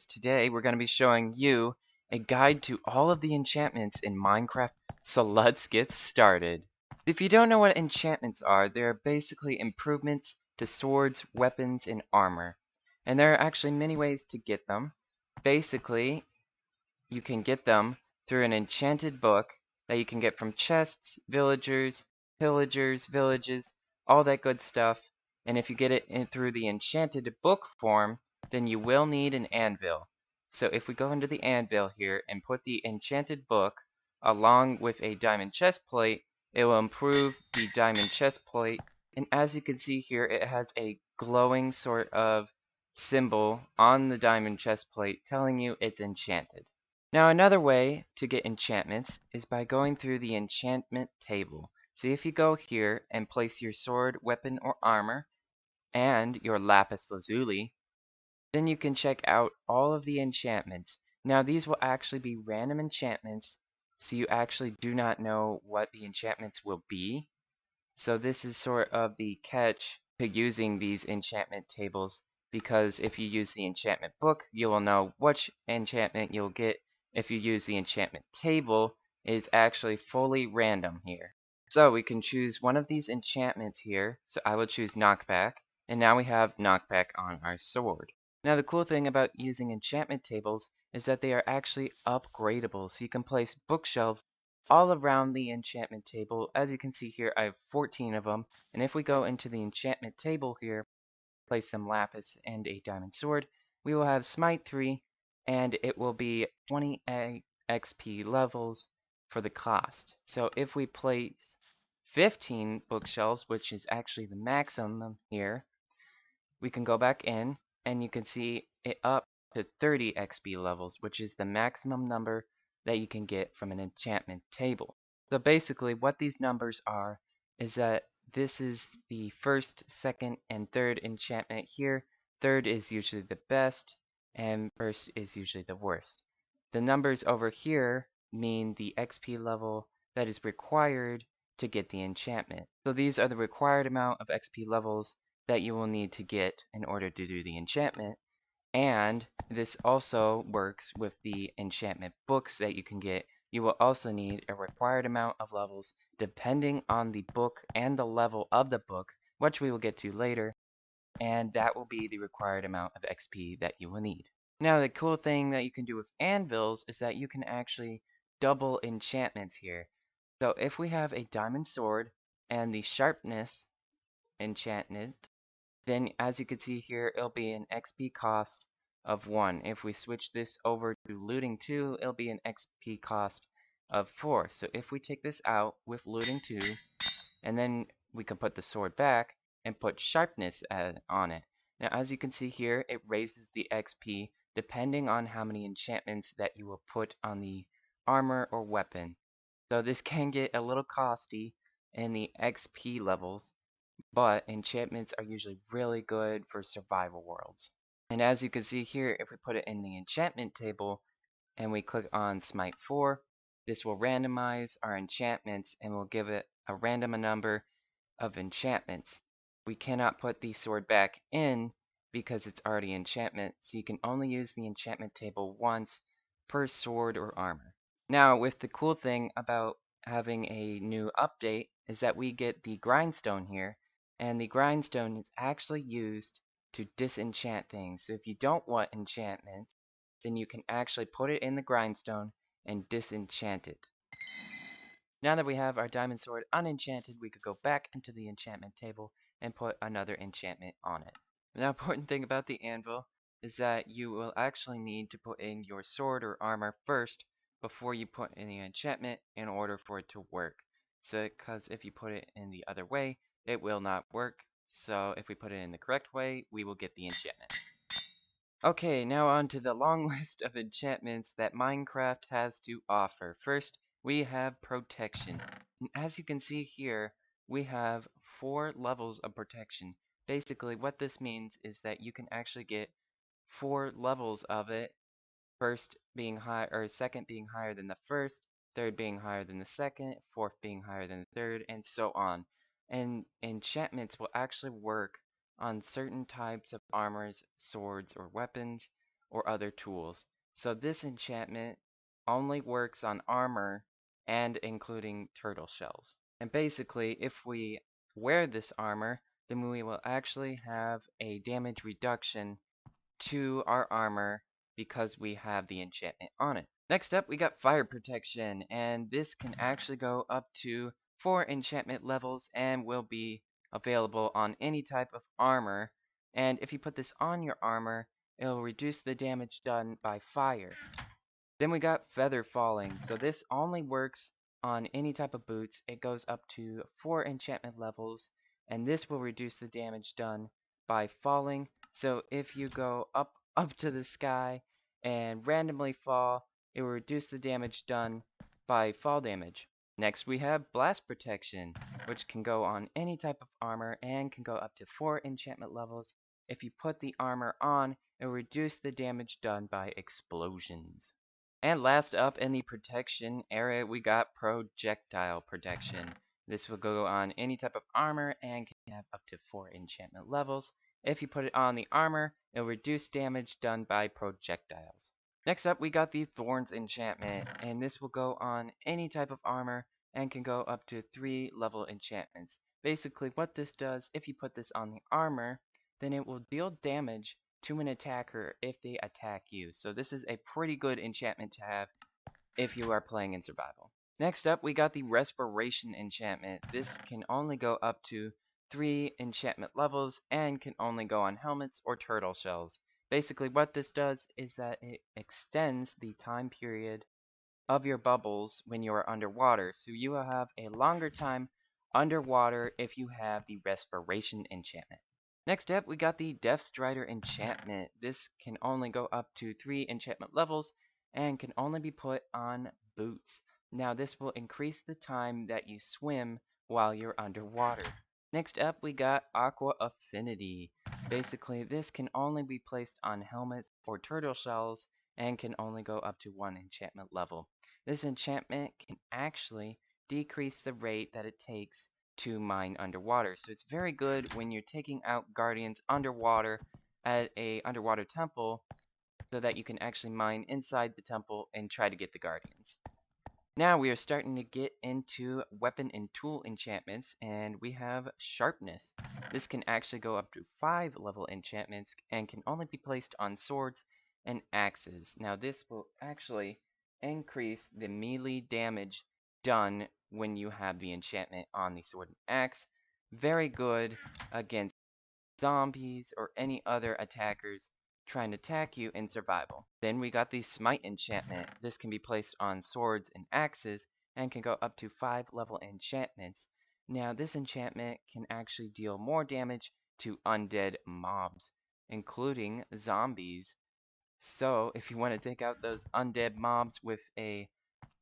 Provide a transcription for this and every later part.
Today we're going to be showing you a guide to all of the enchantments in Minecraft, so let's get started. If you don't know what enchantments are, they are basically improvements to swords, weapons, and armor. And there are actually many ways to get them. Basically, you can get them through an enchanted book that you can get from chests, villagers, pillagers, villages, all that good stuff. And if you get it through the enchanted book form, then you will need an anvil. So if we go into the anvil here and put the enchanted book along with a diamond chest plate, it will improve the diamond chest plate. And as you can see here, it has a glowing sort of symbol on the diamond chest plate telling you it's enchanted. Now another way to get enchantments is by going through the enchantment table. See, if you go here and place your sword, weapon, or armor, and your lapis lazuli, then you can check out all of the enchantments. Now these will actually be random enchantments, so you actually do not know what the enchantments will be. So this is sort of the catch to using these enchantment tables, because if you use the enchantment book, you will know which enchantment you'll get. If you use the enchantment table, it is actually fully random here. So we can choose one of these enchantments here. So I will choose knockback, and now we have knockback on our sword. Now the cool thing about using enchantment tables is that they are actually upgradable, so you can place bookshelves all around the enchantment table. As you can see here, I have 14 of them, and if we go into the enchantment table here, place some lapis and a diamond sword, we will have smite 3, and it will be 20 XP levels for the cost. So if we place 15 bookshelves, which is actually the maximum here, we can go back in and you can see it up to 30 XP levels, which is the maximum number that you can get from an enchantment table. So basically what these numbers are is that this is the first, second, and third enchantment here. Third is usually the best, and first is usually the worst. The numbers over here mean the XP level that is required to get the enchantment. So these are the required amount of XP levels that you will need to get in order to do the enchantment. And this also works with the enchantment books that you can get. You will also need a required amount of levels depending on the book and the level of the book, which we will get to later, and that will be the required amount of XP that you will need. Now the cool thing that you can do with anvils is that you can actually double enchantments here. So if we have a diamond sword and the sharpness enchantment, then as you can see here, it'll be an XP cost of 1. If we switch this over to looting 2, it'll be an XP cost of 4. So if we take this out with looting 2, and then we can put the sword back and put sharpness on it. Now as you can see here, it raises the XP depending on how many enchantments that you will put on the armor or weapon. So this can get a little costly in the XP levels, but enchantments are usually really good for survival worlds. And as you can see here, if we put it in the enchantment table and we click on Smite 4, this will randomize our enchantments and will give it a random number of enchantments. We cannot put the sword back in because it's already enchantment, so you can only use the enchantment table once per sword or armor. Now, with the cool thing about having a new update is that we get the grindstone here, and the grindstone is actually used to disenchant things. So if you don't want enchantments, then you can actually put it in the grindstone and disenchant it. Now that we have our diamond sword unenchanted, we could go back into the enchantment table and put another enchantment on it. The important thing about the anvil is that you will actually need to put in your sword or armor first before you put in the enchantment in order for it to work. So, because if you put it in the other way, it will not work. So if we put it in the correct way, we will get the enchantment. Okay, now on to the long list of enchantments that Minecraft has to offer. First, we have protection. And as you can see here, we have 4 levels of protection. Basically, what this means is that you can actually get 4 levels of it. First being high, or second being higher than the first, third being higher than the second, fourth being higher than the third, and so on. And enchantments will actually work on certain types of armors, swords, or weapons, or other tools. So this enchantment only works on armor and including turtle shells. And basically, if we wear this armor, then we will actually have a damage reduction to our armor because we have the enchantment on it. Next up, we got fire protection, and this can actually go up to 4 enchantment levels and will be available on any type of armor. And if you put this on your armor, it'll reduce the damage done by fire. Then we got feather falling, so this only works on any type of boots. It goes up to 4 enchantment levels, and this will reduce the damage done by falling. So if you go up to the sky and randomly fall, it will reduce the damage done by fall damage. Next we have blast protection, which can go on any type of armor and can go up to 4 enchantment levels. If you put the armor on, it will reduce the damage done by explosions. And last up in the protection area, we got projectile protection. This will go on any type of armor and can have up to 4 enchantment levels. If you put it on the armor, it will reduce damage done by projectiles. Next up, we got the Thorns enchantment, and this will go on any type of armor and can go up to 3 level enchantments. Basically, what this does, if you put this on the armor, then it will deal damage to an attacker if they attack you. So this is a pretty good enchantment to have if you are playing in survival. Next up, we got the Respiration enchantment. This can only go up to 3 enchantment levels and can only go on helmets or turtle shells. Basically, what this does is that it extends the time period of your bubbles when you are underwater, so you will have a longer time underwater if you have the Respiration enchantment. Next up, we got the Death Strider enchantment. This can only go up to 3 enchantment levels and can only be put on boots. Now this will increase the time that you swim while you're underwater. Next up, we got Aqua Affinity. Basically, this can only be placed on helmets or turtle shells and can only go up to 1 enchantment level. This enchantment can actually decrease the rate that it takes to mine underwater. So it's very good when you're taking out guardians underwater at a underwater temple so that you can actually mine inside the temple and try to get the guardians. Now we are starting to get into weapon and tool enchantments, and we have sharpness. This can actually go up to 5 level enchantments and can only be placed on swords and axes. Now this will actually increase the melee damage done when you have the enchantment on the sword and axe. Very good against zombies or any other attackers trying to attack you in survival. Then we got the Smite enchantment. This can be placed on swords and axes and can go up to 5 level enchantments. Now this enchantment can actually deal more damage to undead mobs, including zombies. So if you want to take out those undead mobs with a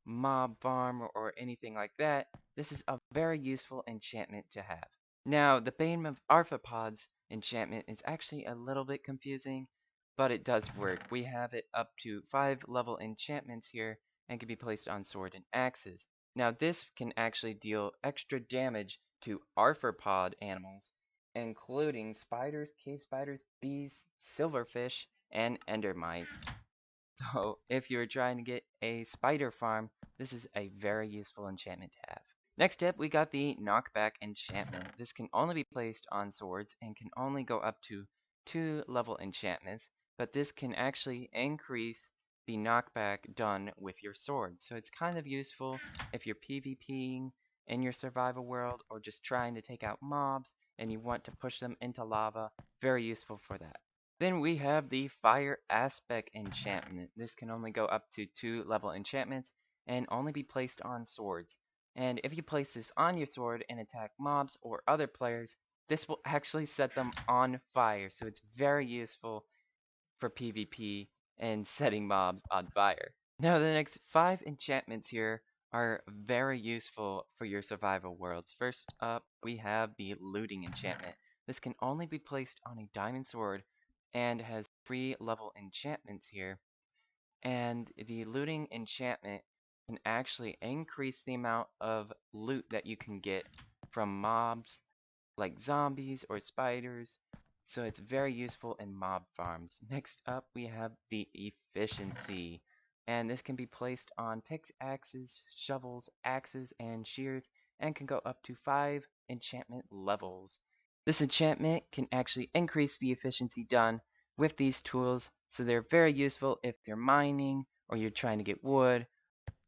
mob farm or anything like that, this is a very useful enchantment to have. Now, the Bane of Arthropods enchantment is actually a little bit confusing, but it does work. We have it up to 5 level enchantments here and can be placed on sword and axes. Now, this can actually deal extra damage to arthropod animals, including spiders, cave spiders, bees, silverfish, and endermite. So, if you're trying to get a spider farm, this is a very useful enchantment to have. Next up, we got the Knockback enchantment. This can only be placed on swords and can only go up to 2 level enchantments, but this can actually increase the knockback done with your sword. So it's kind of useful if you're PvPing in your survival world or just trying to take out mobs and you want to push them into lava. Very useful for that. Then we have the Fire Aspect enchantment. This can only go up to 2 level enchantments and only be placed on swords. And if you place this on your sword and attack mobs or other players, this will actually set them on fire. So it's very useful for PvP and setting mobs on fire. Now the next 5 enchantments here are very useful for your survival worlds. First up, we have the Looting enchantment. This can only be placed on a diamond sword and has 3 level enchantments here. And the Looting enchantment can actually increase the amount of loot that you can get from mobs like zombies or spiders so it's very useful in mob farms. Next up, we have the efficiency, and this can be placed on pickaxes, shovels, axes, and shears, and can go up to 5 enchantment levels. This enchantment can actually increase the efficiency done with these tools, so they're very useful if you're mining or you're trying to get wood.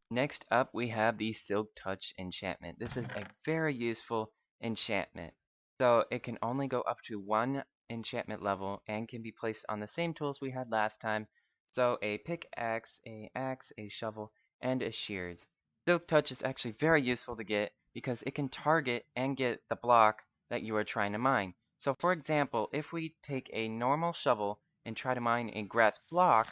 Next up, we have the Silk Touch enchantment. This is a very useful enchantment. So it can only go up to 1 enchantment level and can be placed on the same tools we had last time. So a pickaxe, a axe, a shovel, and a shears. Silk Touch is actually very useful to get because it can target and get the block that you are trying to mine. So for example, if we take a normal shovel and try to mine a grass block,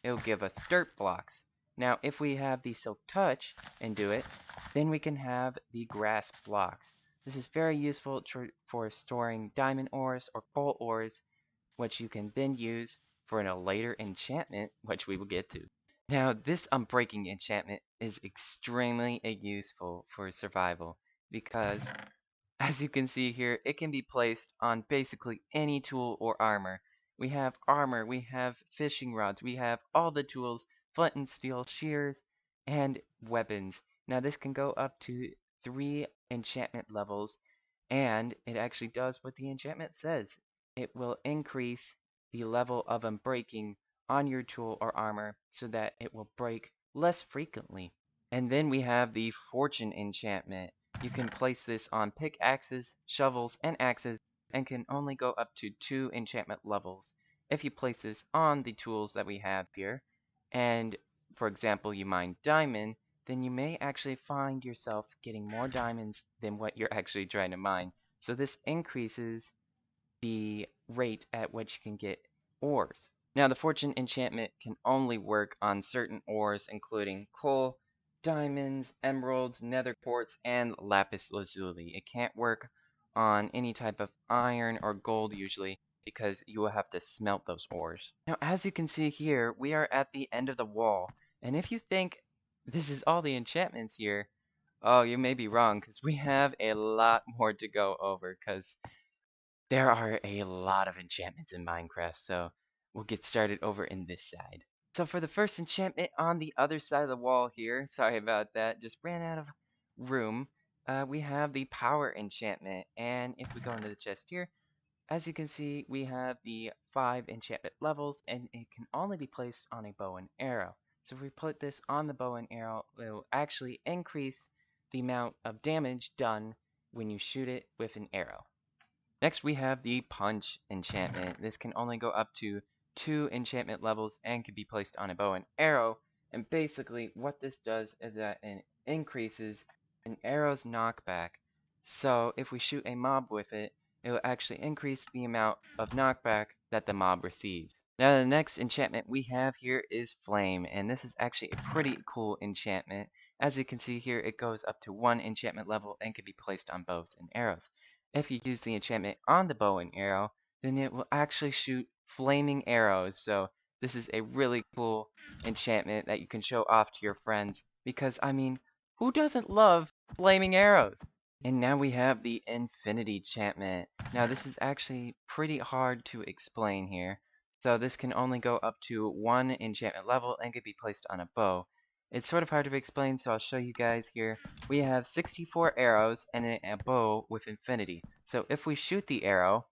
it'll give us dirt blocks. Now, if we have the Silk Touch and do it, then we can have the grass blocks. This is very useful for storing diamond ores or coal ores, which you can then use for a later enchantment, which we will get to. Now, this Unbreaking enchantment is extremely useful for survival because as you can see here, it can be placed on basically any tool or armor, we have fishing rods, we have all the tools, flint and steel, shears, and weapons. Now this can go up to 3 enchantment levels, and it actually does what the enchantment says. It will increase the level of Unbreaking on your tool or armor so that it will break less frequently. And then we have the Fortune enchantment. You can place this on pickaxes, shovels, and axes, and can only go up to 2 enchantment levels. If you place this on the tools that we have here, and for example you mine diamond, then you may actually find yourself getting more diamonds than what you're actually trying to mine. So this increases the rate at which you can get ores. Now the Fortune enchantment can only work on certain ores including coal, diamonds, emeralds, nether quartz, and lapis lazuli. It can't work on any type of iron or gold usually because you will have to smelt those ores. Now as you can see here, we are at the end of the wall, and if you think this is all the enchantments here, oh, you may be wrong because we have a lot more to go over because there are a lot of enchantments in Minecraft, so we'll get started over in this side. So for the first enchantment on the other side of the wall here, sorry about that, just ran out of room, we have the power enchantment. And if we go into the chest here, as you can see, we have the 5 enchantment levels, and it can only be placed on a bow and arrow. So if we put this on the bow and arrow, it will actually increase the amount of damage done when you shoot it with an arrow. Next we have the Punch enchantment. This can only go up to 2 enchantment levels and can be placed on a bow and arrow. And basically what this does is that it increases an arrow's knockback. So if we shoot a mob with it, it will actually increase the amount of knockback that the mob receives. Now the next enchantment we have here is Flame, and this is actually a pretty cool enchantment. As you can see here, it goes up to 1 enchantment level and can be placed on bows and arrows. If you use the enchantment on the bow and arrow, then it will actually shoot flaming arrows. So this is a really cool enchantment that you can show off to your friends because, I mean, who doesn't love flaming arrows? And now we have the Infinity enchantment. Now this is actually pretty hard to explain here. So this can only go up to 1 enchantment level and can be placed on a bow. It's sort of hard to explain, so I'll show you guys here. We have 64 arrows and a bow with infinity. So if we shoot the arrow,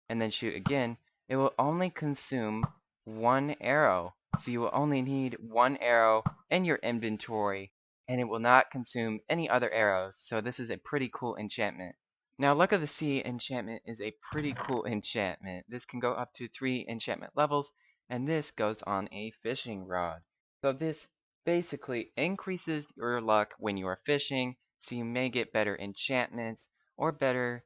and then shoot again, it will only consume 1 arrow. So you will only need 1 arrow in your inventory, and it will not consume any other arrows. So this is a pretty cool enchantment. Now Luck of the Sea enchantment is a pretty cool enchantment. This can go up to 3 enchantment levels, and this goes on a fishing rod. So this basically increases your luck when you are fishing, so you may get better enchantments or better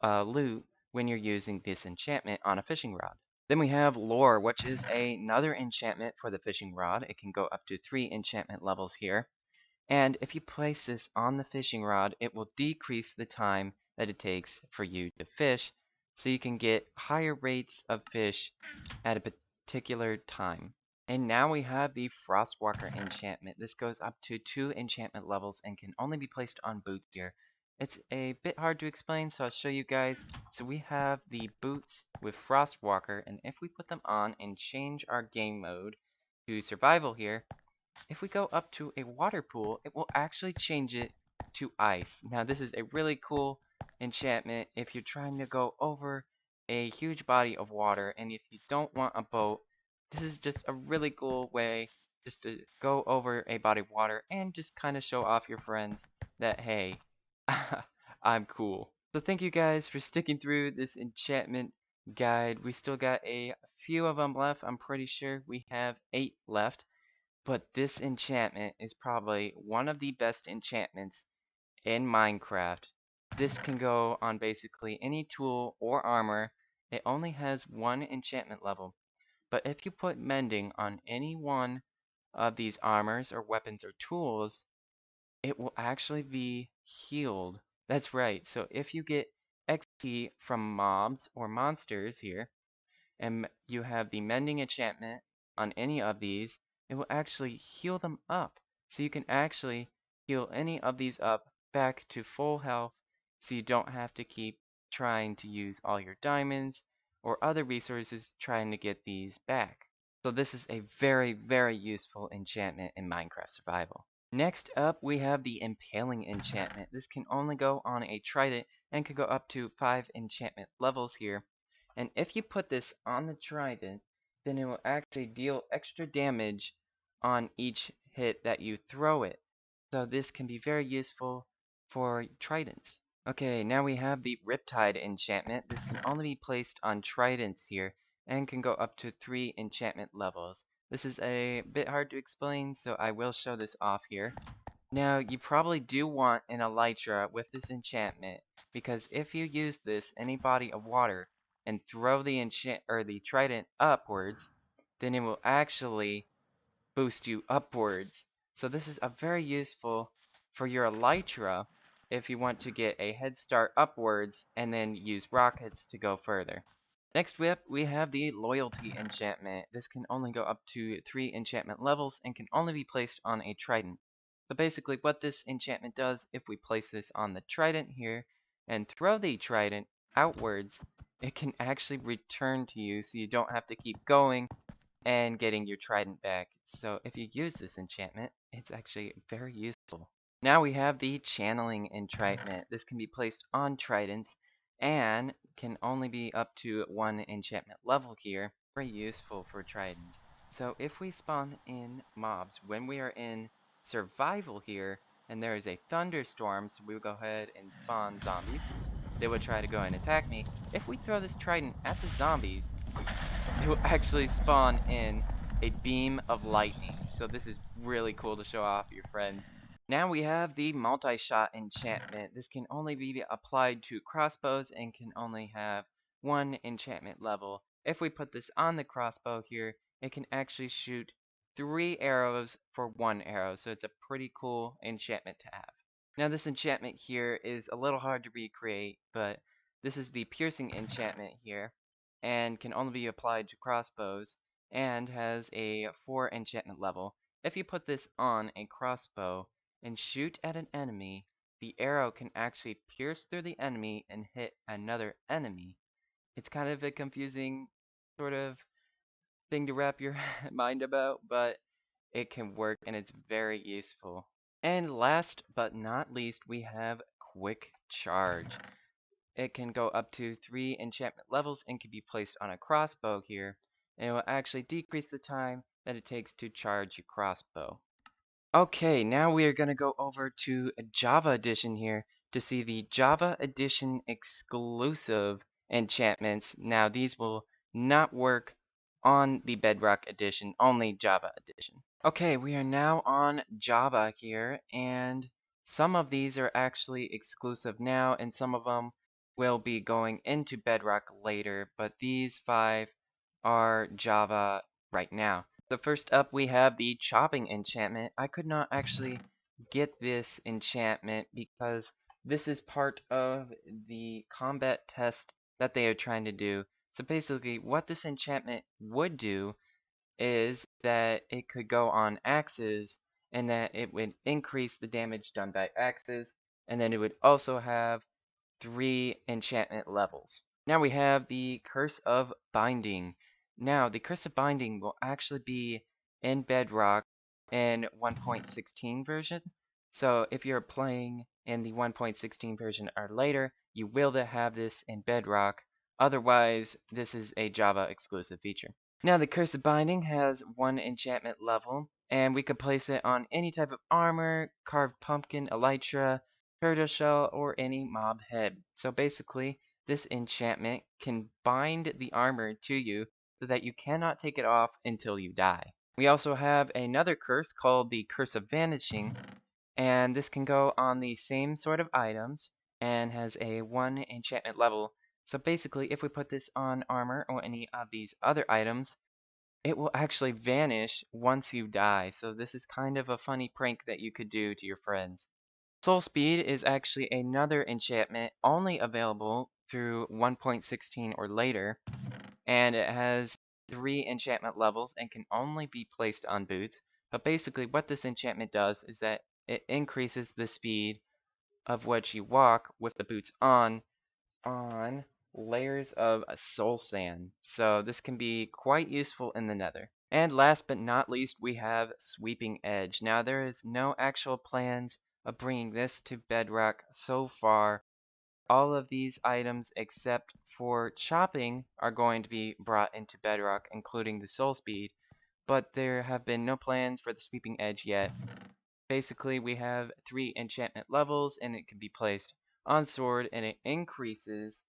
loot when you're using this enchantment on a fishing rod. Then we have Lure, which is another enchantment for the fishing rod. It can go up to 3 enchantment levels here. And if you place this on the fishing rod, it will decrease the time that it takes for you to fish, so you can get higher rates of fish at a particular time. And now we have the Frostwalker enchantment. This goes up to 2 enchantment levels and can only be placed on boots here. It's a bit hard to explain, so I'll show you guys. So we have the boots with Frostwalker, and if we put them on and change our game mode to survival here, if we go up to a water pool, it will actually change it to ice. Now this is a really cool enchantment if you're trying to go over a huge body of water, and if you don't want a boat, this is just a really cool way just to go over a body of water and just kind of show off your friends that, hey, I'm cool. So thank you guys for sticking through this enchantment guide. We still got a few of them left. I'm pretty sure we have 8 left. But this enchantment is probably one of the best enchantments in Minecraft. This can go on basically any tool or armor. It only has one enchantment level. But if you put Mending on any one of these armors or weapons or tools, it will actually be healed. That's right. So if you get XP from mobs or monsters here, and you have the Mending enchantment on any of these, it will actually heal them up. So you can actually heal any of these up back to full health, so you don't have to keep trying to use all your diamonds or other resources trying to get these back. So this is a very, very useful enchantment in Minecraft Survival. Next up, we have the Impaling enchantment. This can only go on a trident and can go up to 5 enchantment levels here. And if you put this on the trident, then it will actually deal extra damage on each hit that you throw it. So this can be very useful for tridents. Okay, now we have the Riptide enchantment. This can only be placed on tridents here and can go up to 3 enchantment levels. This is a bit hard to explain, so I will show this off here. Now, you probably do want an elytra with this enchantment, because if you use this in a body of water and throw the the trident upwards, then it will actually boost you upwards. So this is a very useful for your elytra if you want to get a head start upwards and then use rockets to go further. Next up, we have the Loyalty enchantment. This can only go up to 3 enchantment levels and can only be placed on a trident. So basically what this enchantment does, if we place this on the trident here and throw the trident outwards, it can actually return to you, so you don't have to keep going and getting your trident back. So if you use this enchantment, it's actually very useful. Now we have the Channeling enchantment. This can be placed on tridents and can only be up to 1 enchantment level here. Very useful for tridents. So if we spawn in mobs when we are in survival here, and there is a thunderstorm, so we will go ahead and spawn zombies. They will try to go and attack me. If we throw this trident at the zombies, it will actually spawn in a beam of lightning. So this is really cool to show off your friends. Now we have the multi-shot enchantment. This can only be applied to crossbows and can only have 1 enchantment level. If we put this on the crossbow here, it can actually shoot 3 arrows for 1 arrow. So it's a pretty cool enchantment to have. Now this enchantment here is a little hard to recreate, but this is the piercing enchantment here and can only be applied to crossbows and has a 4 enchantment level. If you put this on a crossbow and shoot at an enemy, the arrow can actually pierce through the enemy and hit another enemy. It's kind of a confusing sort of thing to wrap your mind about, but it can work and it's very useful. And last but not least, we have Quick Charge. It can go up to 3 enchantment levels and can be placed on a crossbow here, and it will actually decrease the time that it takes to charge your crossbow. Okay, now we are going to go over to Java Edition here to see the Java Edition exclusive enchantments. Now these will not work on the Bedrock Edition, only Java Edition. Okay, we are now on Java here, and some of these are actually exclusive now, and some of them will be going into Bedrock later, but these 5 are Java right now. So first up we have the Chopping enchantment. I could not actually get this enchantment because this is part of the combat test that they are trying to do. So basically what this enchantment would do is that it could go on axes and that it would increase the damage done by axes and then it would also have 3 enchantment levels. Now we have the Curse of Binding. Now, the Curse of Binding will actually be in Bedrock in 1.16 version. So if you're playing in the 1.16 version or later, you will have this in Bedrock. Otherwise, this is a Java exclusive feature. Now, the Curse of Binding has 1 enchantment level, and we could place it on any type of armor, carved pumpkin, elytra, turtle shell, or any mob head. So basically, this enchantment can bind the armor to you so that you cannot take it off until you die. We also have another curse called the Curse of Vanishing, and this can go on the same sort of items and has a 1 enchantment level. So basically, if we put this on armor or any of these other items, it will actually vanish once you die. So this is kind of a funny prank that you could do to your friends. Soul Speed is actually another enchantment only available through 1.16 or later, and it has 3 enchantment levels and can only be placed on boots. But basically what this enchantment does is that it increases the speed of which you walk with the boots on layers of soul sand. So this can be quite useful in the nether. And last but not least, we have Sweeping Edge. Now there is no actual plans of bringing this to Bedrock so far. All of these items except for chopping are going to be brought into Bedrock, including the soul speed, but there have been no plans for the Sweeping Edge yet. Basically, we have 3 enchantment levels, and it can be placed on sword, and it increases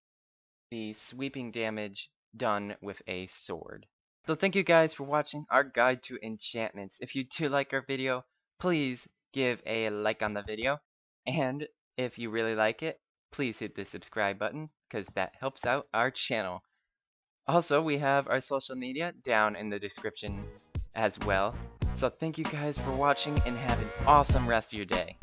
the sweeping damage done with a sword. So thank you guys for watching our guide to enchantments. If you do like our video, please give a like on the video. And if you really like it, please hit the subscribe button because that helps out our channel. Also, we have our social media down in the description as well. So thank you guys for watching and have an awesome rest of your day.